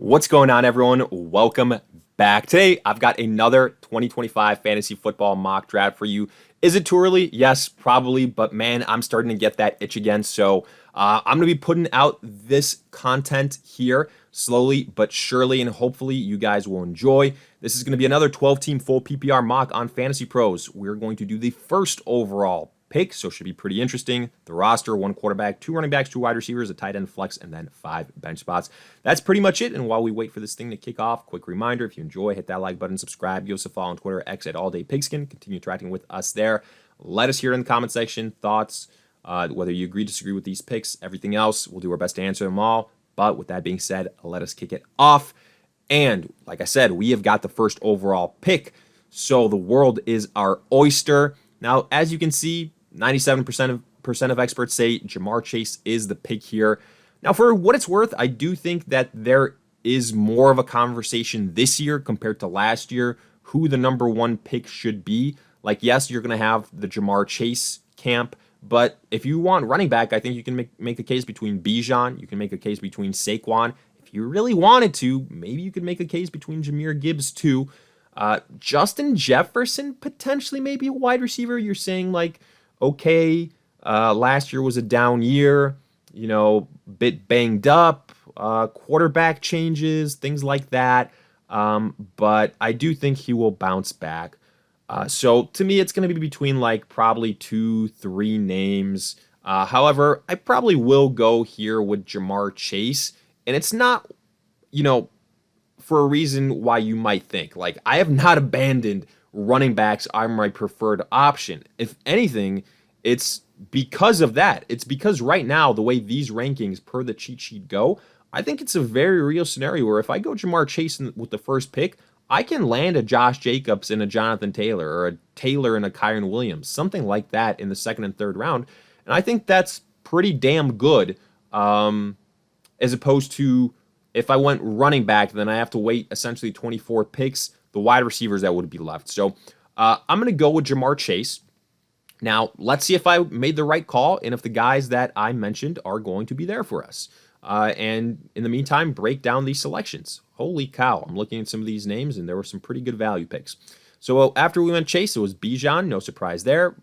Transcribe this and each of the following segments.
What's going on, everyone? Welcome back. Today, I've got another 2025 fantasy football mock draft for you. Is it too early? Yes, probably, but man, I'm starting to get that itch again. So I'm going to be putting out this content here slowly but surely, and hopefully you guys will enjoy. This is going to be another 12-team full PPR mock on FantasyPros. We're going to do the first overall pick, so it should be pretty interesting. The roster: 1 quarterback, 2 running backs, 2 wide receivers, a tight end, flex, and then 5 bench spots. That's pretty much it. And while we wait for this thing to kick off, quick reminder: if you enjoy, hit that like button, subscribe, give us a follow on Twitter, X at AllDayPigskin. Continue interacting with us there. Let us hear in the comment section thoughts, whether you agree, disagree with these picks, everything else. We'll do our best to answer them all. But with that being said, let us kick it off. And like I said, we have got the first overall pick, so the world is our oyster. Now, as you can see, 97% of experts say Ja'Marr Chase is the pick here. Now, for what it's worth, I do think that there is more of a conversation this year compared to last year who the number one pick should be. Like, yes, you're going to have the Ja'Marr Chase camp, but if you want running back, I think you can make a case between Bijan. You can make a case between Saquon. If you really wanted to, maybe you could make a case between Jahmyr Gibbs too. Justin Jefferson, potentially maybe a wide receiver. You're saying like, okay, last year was a down year, bit banged up, quarterback changes, things like that. But I do think he will bounce back. So to me, it's going to be between like probably 2-3 names. However, I probably will go here with Ja'Marr Chase. And it's not, for a reason why you might think. Like, I have not abandoned running backs are my preferred option. If anything, it's because of that. It's because right now, the way these rankings per the cheat sheet go, I think it's a very real scenario where if I go Ja'Marr Chase with the first pick, I can land a Josh Jacobs and a Jonathan Taylor, or a Taylor and a Kyron Williams, something like that in the second and third round. And I think that's pretty damn good, as opposed to if I went running back, then I have to wait essentially 24 picks, the wide receivers that would be left. So I'm going to go with Ja'Marr Chase. Now, let's see if I made the right call and if the guys that I mentioned are going to be there for us. And in the meantime, break down these selections. Holy cow, I'm looking at some of these names, and there were some pretty good value picks. So after we went Chase, it was Bijan. No surprise there.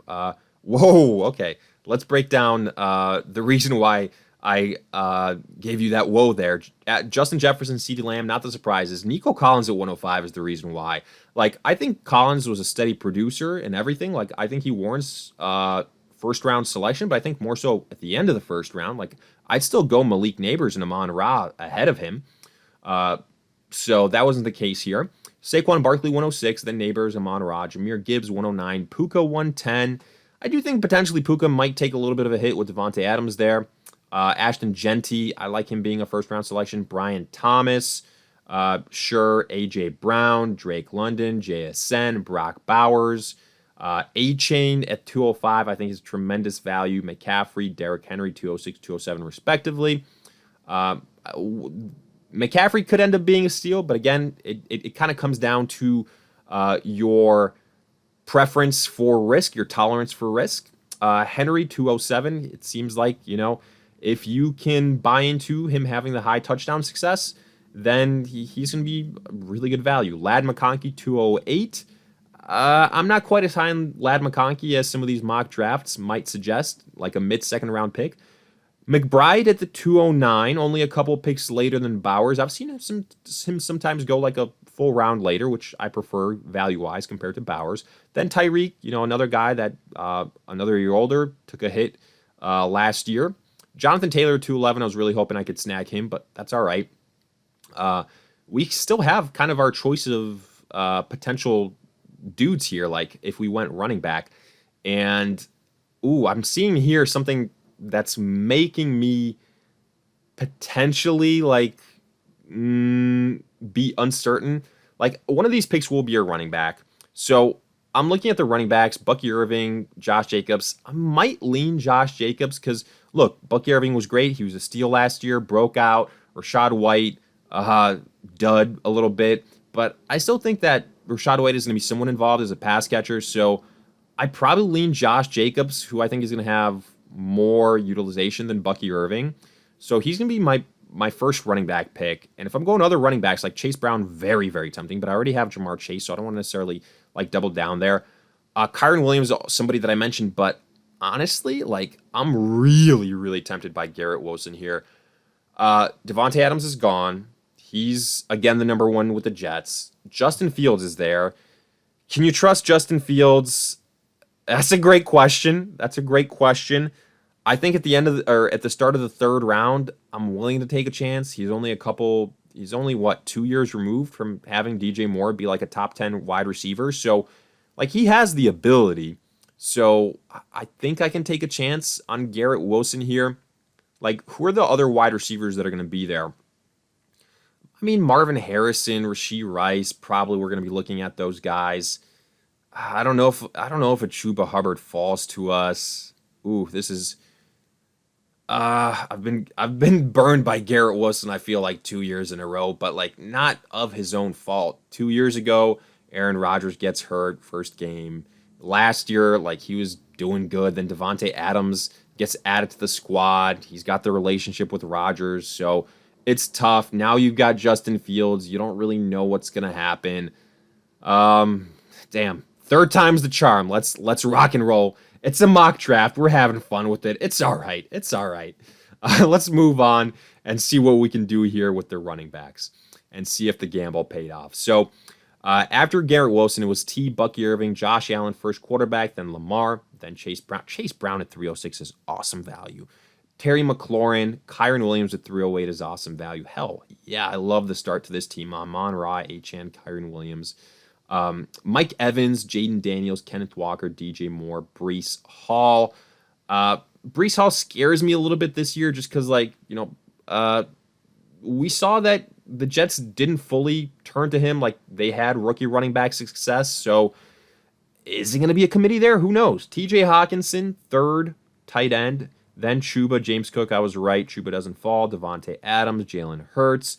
Whoa, okay. Let's break down the reason why I gave you that whoa there. Justin Jefferson, CeeDee Lamb, not the surprises. Nico Collins at 105 is the reason why. Like, I think Collins was a steady producer and everything. Like, I think he warrants first-round selection, but I think more so at the end of the first round. Like, I'd still go Malik Neighbors and Amon-Ra ahead of him. So that wasn't the case here. Saquon Barkley, 106, then Neighbors, Amon-Ra, Jahmyr Gibbs, 109, Puka, 110. I do think potentially Puka might take a little bit of a hit with Devontae Adams there. Ashton Genty, I like him being a first-round selection. Brian Thomas, sure. A.J. Brown, Drake London, JSN, Brock Bowers. A-Chain at 205, I think is tremendous value. McCaffrey, Derrick Henry, 206, 207, respectively. McCaffrey could end up being a steal, but again, it kind of comes down to your preference for risk, your tolerance for risk. Henry, 207, it seems like, if you can buy into him having the high touchdown success, then he's going to be really good value. Ladd McConkey, 208. I'm not quite as high on Ladd McConkey as some of these mock drafts might suggest, like a mid-second round pick. McBride at the 209, only a couple picks later than Bowers. I've seen him sometimes go like a full round later, which I prefer value-wise compared to Bowers. Then Tyreek, another guy that another year older, took a hit last year. Jonathan Taylor, 211, I was really hoping I could snag him, but that's all right. We still have kind of our choice of potential dudes here, like if we went running back. And, I'm seeing here something that's making me potentially, be uncertain. Like, one of these picks will be a running back. So I'm looking at the running backs, Bucky Irving, Josh Jacobs. I might lean Josh Jacobs because, look, Bucky Irving was great. He was a steal last year, broke out. Rachaad White, dud a little bit. But I still think that Rachaad White is going to be somewhat involved as a pass catcher. So I probably lean Josh Jacobs, who I think is going to have more utilization than Bucky Irving. So he's going to be my first running back pick. And if I'm going other running backs, like Chase Brown, very, very tempting, but I already have Jamar Chase, so I don't want to necessarily like double down there. Kyron Williams, somebody that I mentioned, but honestly, like I'm really, really tempted by Garrett Wilson here. Devontae Adams is gone. He's again the number one with the Jets. Justin Fields is there. Can you trust Justin Fields? That's a great question. I think at the end of or at the start of the third round, I'm willing to take a chance. He's only what, 2 years removed from having DJ Moore be like a top 10 wide receiver. So like he has the ability. So I think I can take a chance on Garrett Wilson here. Like, who are the other wide receivers that are going to be there? I mean, Marvin Harrison, Rashee Rice, probably we're going to be looking at those guys. I don't know if a Chuba Hubbard falls to us. Ooh, this is I've been burned by Garrett Wilson, I feel like 2 years in a row, but like not of his own fault. 2 years ago, Aaron Rodgers gets hurt first game. Last year, like he was doing good. Then Devontae Adams gets added to the squad. He's got the relationship with Rodgers, so it's tough. Now you've got Justin Fields. You don't really know what's gonna happen. Damn. Third time's the charm. Let's rock and roll. It's a mock draft. We're having fun with it. It's all right. Let's move on and see what we can do here with the running backs and see if the gamble paid off. So after Garrett Wilson, it was Bucky Irving, Josh Allen, first quarterback, then Lamar, then Chase Brown. Chase Brown at 306 is awesome value. Terry McLaurin, Kyron Williams at 308 is awesome value. Hell, yeah, I love the start to this team. Amon-Ra, Achane, Kyron Williams. Mike Evans, Jaden Daniels, Kenneth Walker, DJ Moore, Breece Hall. Breece Hall scares me a little bit this year just because, like, we saw that the Jets didn't fully turn to him like they had rookie running back success. So is it going to be a committee there? Who knows? TJ Hawkinson, third tight end. Then Chuba, James Cook, I was right. Chuba doesn't fall. Devontae Adams, Jalen Hurts,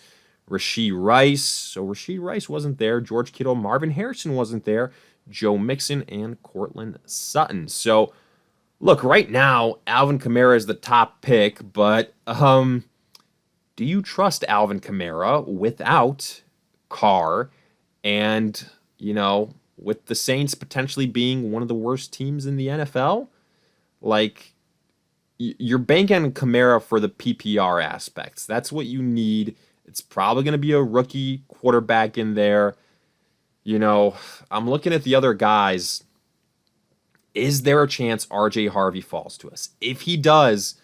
Rashee Rice. So Rashee Rice wasn't there. George Kittle, Marvin Harrison wasn't there. Joe Mixon, and Cortland Sutton. So, look, right now, Alvin Kamara is the top pick, but do you trust Alvin Kamara without Carr and, with the Saints potentially being one of the worst teams in the NFL? Like, you're banking on Kamara for the PPR aspects. That's what you need. It's probably going to be a rookie quarterback in there. I'm looking at the other guys. Is there a chance RJ Harvey falls to us? If he does,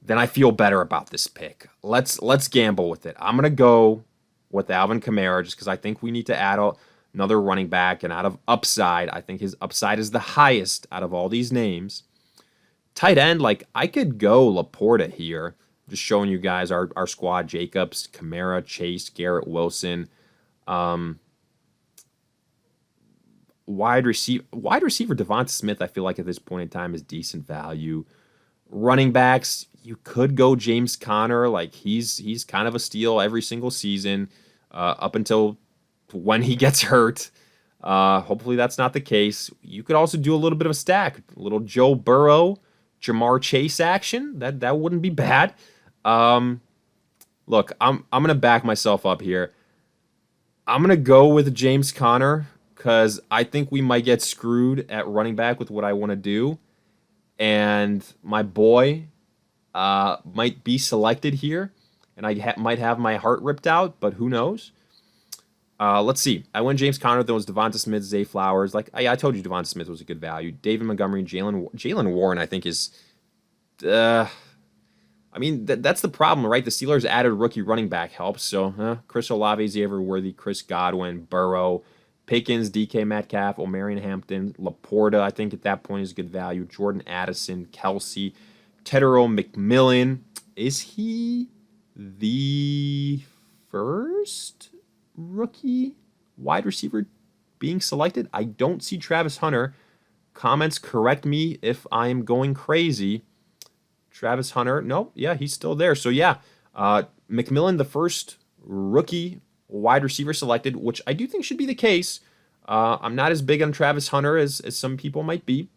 then I feel better about this pick. Let's gamble with it. I'm going to go with Alvin Kamara just because I think we need to add another running back. And out of upside, I think his upside is the highest out of all these names. Tight end, like I could go Laporta here. Just showing you guys our squad: Jacobs, Kamara, Chase, Garrett Wilson. Wide receiver Devonta Smith, I feel like at this point in time is decent value. Running backs, you could go James Conner. Like he's kind of a steal every single season up until when he gets hurt. Hopefully that's not the case. You could also do a little bit of a stack, a little Joe Burrow, Jamar Chase action. That wouldn't be bad. Look, I'm gonna back myself up here. I'm gonna go with James Conner because I think we might get screwed at running back with what I want to do, and my boy might be selected here, and I might have my heart ripped out, but who knows? Let's see. I went James Conner. There was Devonta Smith, Zay Flowers. Like I told you, Devonta Smith was a good value. David Montgomery, Jalen Warren, I think is. That's the problem, right? The Steelers added rookie running back help. So Chris Olave, Xavier Worthy, Chris Godwin, Burrow, Pickens, DK Metcalf, Omarion Hampton, Laporta. I think at that point is good value. Jordan Addison, Kelsey, Tedero McMillan. Is he the first rookie wide receiver being selected? I don't see Travis Hunter. Comments correct me if I'm going crazy. Travis Hunter, no, yeah, he's still there. So yeah, McMillan, the first rookie wide receiver selected, which I do think should be the case. I'm not as big on Travis Hunter as some people might be.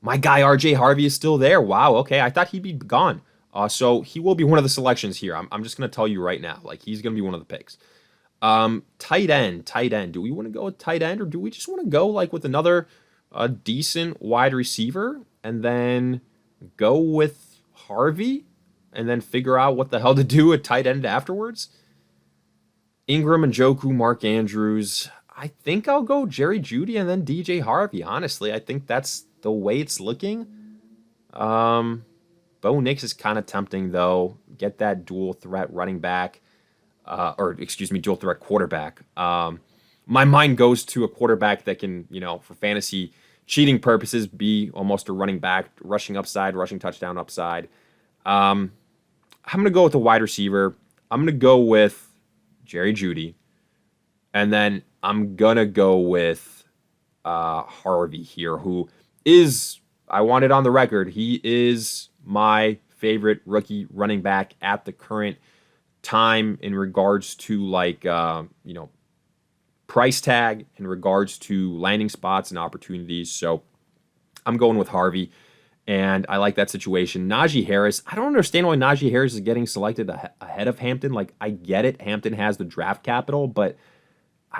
My guy RJ Harvey is still there. Wow, okay, I thought he'd be gone. So he will be one of the selections here. I'm just going to tell you right now. Like, he's going to be one of the picks. Tight end, tight end. Do we want to go with tight end, or do we just want to go like with another decent wide receiver and then go with Harvey and then figure out what the hell to do at tight end afterwards? Ingram and Njoku, Mark Andrews. I think I'll go Jerry Jeudy and then DJ Harvey. Honestly, I think that's the way it's looking. Bo Nix is kind of tempting though. Get that dual threat running back, or excuse me, dual threat quarterback. My mind goes to a quarterback that can, for fantasy cheating purposes, be almost a running back, rushing upside, rushing touchdown upside. I'm going to go with a wide receiver. I'm going to go with Jerry Jeudy. And then I'm going to go with Harvey here, who is, I want it on the record, he is my favorite rookie running back at the current time in regards to price tag, in regards to landing spots and opportunities. So I'm going with Harvey, and I like that situation. Najee Harris, I don't understand why Najee Harris is getting selected ahead of Hampton. Like, I get it. Hampton has the draft capital, but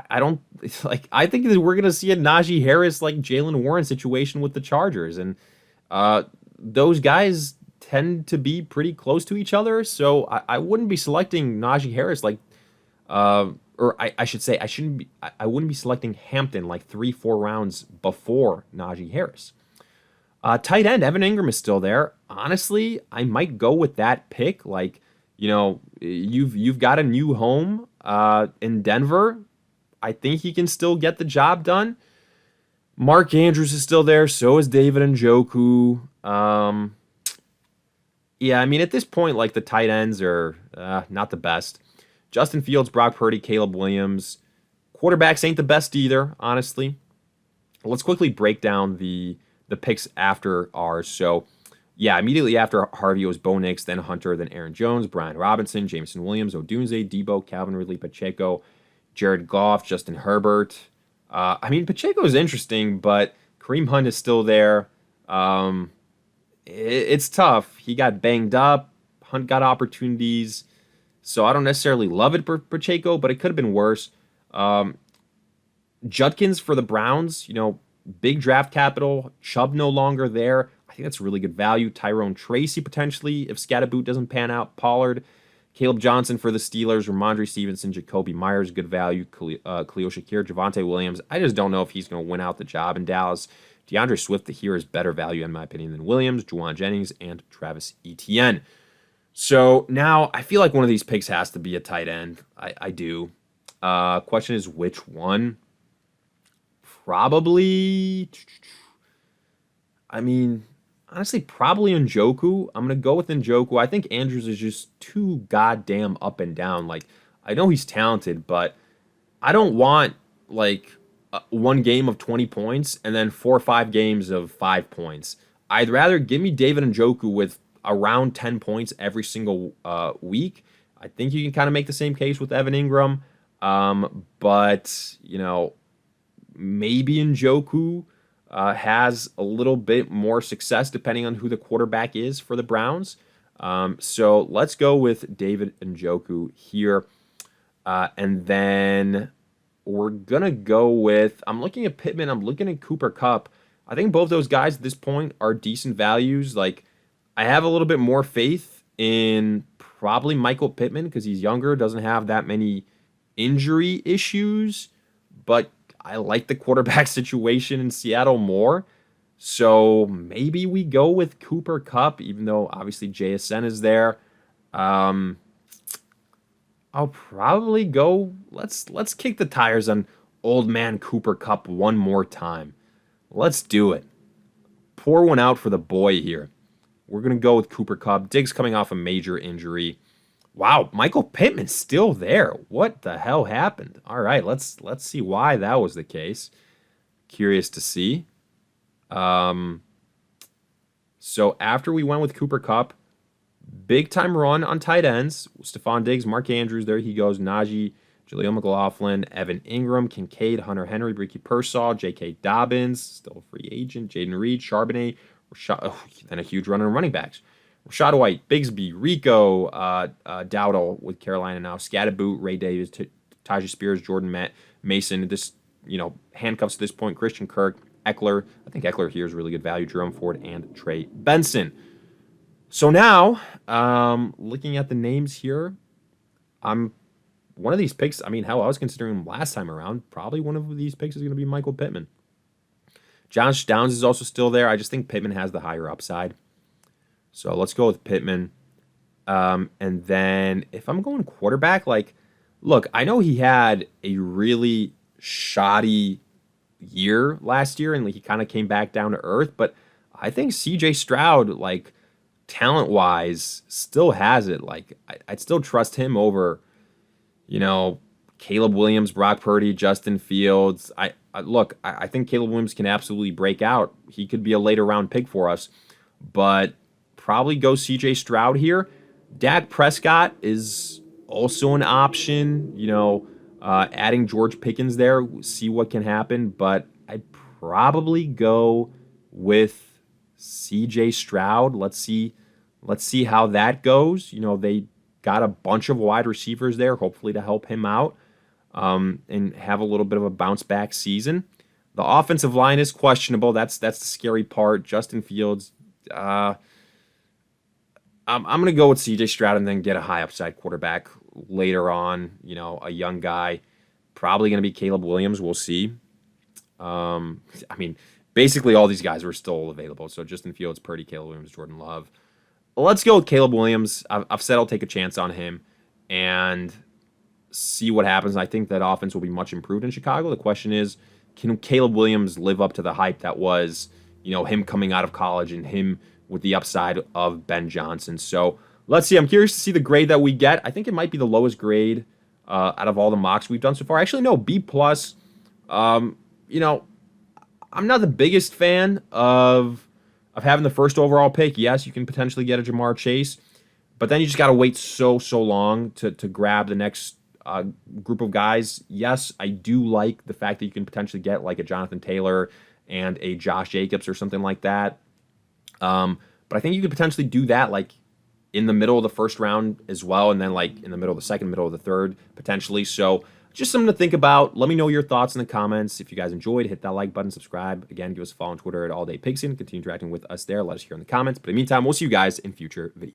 I don't like. I think that we're gonna see a Najee Harris like Jalen Warren situation with the Chargers, and those guys tend to be pretty close to each other. So I wouldn't be selecting Najee Harris or I should say I wouldn't be selecting Hampton like 3-4 rounds before Najee Harris. Tight end Evan Ingram is still there. Honestly, I might go with that pick. Like, you've got a new home in Denver. I think he can still get the job done. Mark Andrews is still there. So is David Njoku. Yeah, I mean, at this point, like, the tight ends are not the best. Justin Fields, Brock Purdy, Caleb Williams. Quarterbacks ain't the best either, honestly. Let's quickly break down the picks after ours. So, yeah, immediately after Harvey was Bo Nix, then Hunter, then Aaron Jones, Brian Robinson, Jameson Williams, Odunze, Debo, Calvin Ridley, Pacheco, Jared Goff, Justin Herbert. I mean, Pacheco is interesting, but Kareem Hunt is still there. It's tough. He got banged up. Hunt got opportunities. So I don't necessarily love it for Pacheco, but it could have been worse. Judkins for the Browns, big draft capital. Chubb no longer there. I think that's really good value. Tyrone Tracy potentially if Scataboot doesn't pan out. Pollard. Caleb Johnson for the Steelers, Ramondre Stevenson, Jacoby Myers, good value, Khalil Shakir, Javonte Williams. I just don't know if he's going to win out the job in Dallas. DeAndre Swift here is better value, in my opinion, than Williams, Juwan Jennings, and Travis Etienne. So now I feel like one of these picks has to be a tight end. I do. Question is which one? Probably, I mean, honestly, probably Njoku. I'm going to go with Njoku. I think Andrews is just too goddamn up and down. Like, I know he's talented, but I don't want, one game of 20 points and then 4 or 5 games of 5 points. I'd rather give me David Njoku with around 10 points every single week. I think you can kind of make the same case with Evan Ingram. But, maybe Njoku has a little bit more success depending on who the quarterback is for the Browns. So let's go with David Njoku here. And then we're going to go with, I'm looking at Pittman, I'm looking at Cooper Kupp. I think both those guys at this point are decent values. Like, I have a little bit more faith in probably Michael Pittman because he's younger, doesn't have that many injury issues, but I like the quarterback situation in Seattle more. So maybe we go with Cooper Kupp, even though obviously JSN is there. I'll probably go, let's kick the tires on old man Cooper Kupp one more time. Let's do it. Pour one out for the boy here. We're going to go with Cooper Kupp. Diggs coming off a major injury. Wow, Michael Pittman's still there. What the hell happened? All right, let's see why that was the case. Curious to see. So after we went with Cooper Kupp, big time run on tight ends. Stephon Diggs, Mark Andrews, there he goes. Najee, Jaleel McLaughlin, Evan Ingram, Kincaid, Hunter Henry, Ricky Pearsall, J.K. Dobbins, still a free agent, Jaden Reed, Charbonnet, then a huge run on running backs. Rashad White, Bigsby, Rico, Dowdle with Carolina now, Scatterboot, Ray Davis, Tajah Spears, Jordan Mason. This, handcuffs at this point, Christian Kirk, Eckler. I think Eckler here is really good value. Jerome Ford and Trey Benson. So now, looking at the names here, I'm one of these picks. I mean, hell, I was considering him last time around. Probably one of these picks is going to be Michael Pittman. Josh Downs is also still there. I just think Pittman has the higher upside. So let's go with Pittman. And then if I'm going quarterback, look, I know he had a really shoddy year last year and he kind of came back down to earth, but I think CJ Stroud, talent wise, still has it. I'd still trust him over, Caleb Williams, Brock Purdy, Justin Fields. I think Caleb Williams can absolutely break out. He could be a later round pick for us, but probably go CJ Stroud here. Dak Prescott is also an option, adding George Pickens there, see what can happen, but I'd probably go with CJ Stroud. Let's see how that goes. They got a bunch of wide receivers there, hopefully to help him out and have a little bit of a bounce back season. The offensive line is questionable. That's the scary part. Justin Fields, I'm going to go with CJ Stroud and then get a high upside quarterback later on, a young guy. Probably going to be Caleb Williams. We'll see. Basically all these guys are still available. So Justin Fields, Purdy, Caleb Williams, Jordan Love. Let's go with Caleb Williams. I've said I'll take a chance on him and see what happens. I think that offense will be much improved in Chicago. The question is, can Caleb Williams live up to the hype that was, him coming out of college and him with the upside of Ben Johnson? So let's see. I'm curious to see the grade that we get. I think it might be the lowest grade out of all the mocks we've done so far. Actually, no, B+. I'm not the biggest fan of having the first overall pick. Yes, you can potentially get a Jamar Chase, but then you just got to wait so long to grab the next group of guys. Yes, I do like the fact that you can potentially get like a Jonathan Taylor and a Josh Jacobs or something like that. But I think you could potentially do that in the middle of the first round as well, and then in the middle of the second, middle of the third, potentially. So just something to think about. Let me know your thoughts in the comments. If you guys enjoyed, hit that like button, subscribe. Again, give us a follow on Twitter at AllDayPigskin. Continue interacting with us there. Let us hear in the comments. But in the meantime, we'll see you guys in future videos.